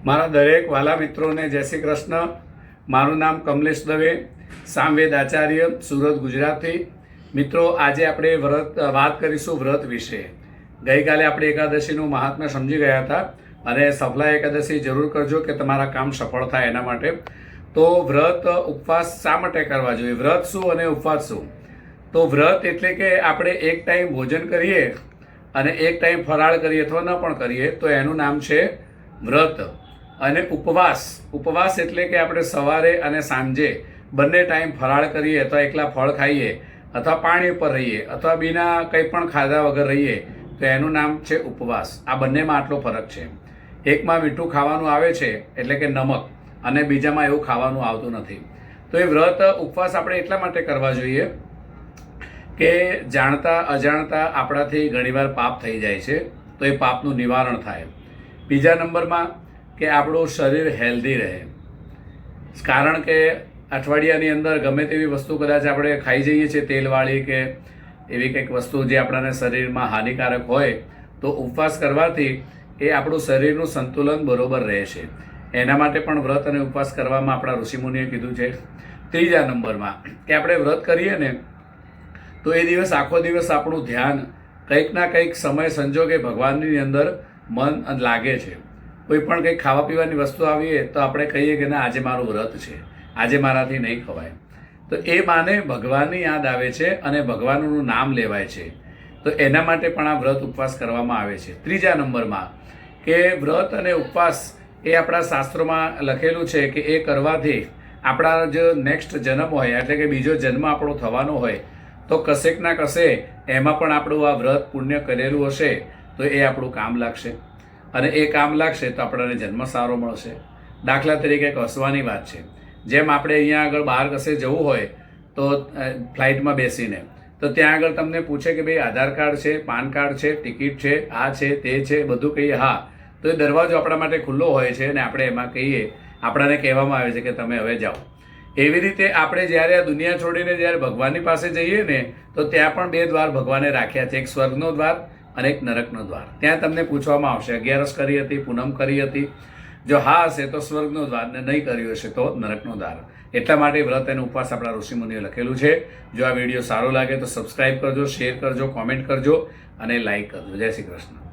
મારા દરેક વાલા મિત્રોને જય શ્રી કૃષ્ણ। મારું નામ કમલેશ દવે, સામવેદ આચાર્ય, સુરત, ગુજરાતથી। મિત્રો, આજે આપણે વાત કરીશું વ્રત વિશે। ગઈકાલે આપણે એકાદશીનું મહાત્મ્ય સમજી ગયા હતા અને સફલા એકાદશી જરૂર કરજો કે તમારા કામ સફળ થાય એના માટે। તો વ્રત ઉપવાસ શા માટે કરવા જોઈએ, વ્રત શું અને ઉપવાસ શું? તો વ્રત એટલે કે આપણે એક ટાઈમ ભોજન કરીએ અને એક ટાઈમ ફરાળ કરીએ અથવા ન પણ કરીએ તો એનું નામ છે વ્રત। અને ઉપવાસ એટલે કે આપણે સવારે અને સાંજે બંને ટાઈમ ફરાળ કરીએ અથવા એકલા ફળ ખાઈએ અથવા પાણી ઉપર રહીએ અથવા બીના કંઈ પણ ખાધા વગર રહીએ તો એનું નામ છે ઉપવાસ। આ બંનેમાં આટલો ફરક છે। એકમાં મીઠું ખાવાનું આવે છે એટલે કે નમક, અને બીજામાં એવું ખાવાનું આવતું નથી। તો એ વ્રત ઉપવાસ આપણે એટલા માટે કરવા જોઈએ કે જાણતા અજાણતા આપણાથી ઘણીવાર પાપ થઈ જાય છે, તો એ પાપનું નિવારણ થાય। બીજા નંબરમાં કે આપણું શરીર હેલ્ધી રહે, કારણ કે અઠવાડિયાની અંદર ગમે તેવી વસ્તુ કદાચ આપણે ખાઈ જઈએ છીએ તેલવાળી કે એવી કંઈક વસ્તુ જે આપણાને શરીરમાં હાનિકારક હોય, તો ઉપવાસ કરવાથી એ આપણું શરીરનું સંતુલન બરોબર રહેશે। એના માટે પણ વ્રત અને ઉપવાસ કરવામાં આપણા ઋષિમુનિએ કીધું છે। ત્રીજા નંબરમાં કે આપણે વ્રત કરીએ ને તો એ દિવસ આખો દિવસ આપણું ધ્યાન કંઈક ના કંઈક સમય સંજોગે ભગવાનની અંદર મન લાગે છે। કોઈ પણ કંઈક ખાવા પીવાની વસ્તુ આવીએ તો આપણે કહીએ કે ના, આજે મારું વ્રત છે, આજે મારાથી નહીં ખવાય, તો એ માને ભગવાનની યાદ આવે છે અને ભગવાનનું નામ લેવાય છે, તો એના માટે પણ આ વ્રત ઉપવાસ કરવામાં આવે છે। ત્રીજા નંબરમાં કે વ્રત અને ઉપવાસ એ આપણા શાસ્ત્રોમાં લખેલું છે કે એ કરવાથી આપણા જે નેક્સ્ટ જન્મ હોય એટલે કે બીજો જન્મ આપણો થવાનો હોય તો કશેક ના કશે એમાં પણ આપણું આ વ્રત પુણ્ય કરેલું હશે તો એ આપણું કામ લાગશે, અને એ કામ લાગશે તો આપણને જન્મ સારો મળશે। દાખલા તરીકે એક હસવાની વાત છે, જેમ આપણે અહીંયા આગળ બહાર કશે જવું હોય તો ફ્લાઇટમાં બેસીને તો ત્યાં આગળ તમને પૂછે કે ભાઈ આધાર કાર્ડ છે, પાન કાર્ડ છે, ટિકિટ છે, આ છે, તે છે, બધું કહીએ હા, તો એ દરવાજો આપણા માટે ખુલ્લો હોય છે અને આપણે એમાં કહીએ, આપણાને કહેવામાં આવે છે કે તમે હવે જાઓ। એવી રીતે આપણે જ્યારે આ દુનિયા છોડીને જ્યારે ભગવાનની પાસે જઈએ ને તો ત્યાં પણ બે દ્વાર ભગવાને રાખ્યા છે, એક સ્વર્ગનો દ્વાર અને એક નરકનો દ્વાર। ત્યાં તમને પૂછવામાં આવશે 11 કરી હતી, પૂનમ કરી હતી, જો હા હશે તો સ્વર્ગનો દ્વાર, ને નહીં કર્યું હશે તો નરકનો દ્વાર। એટલા માટે વ્રત અને ઉપવાસ આપણા ઋષિમુનિએ લખેલું છે। જો આ વિડીયો સારો લાગે તો સબસ્ક્રાઈબ કરજો, શેર કરજો, કોમેન્ટ કરજો અને લાઈક કરજો। જય શ્રી કૃષ્ણ।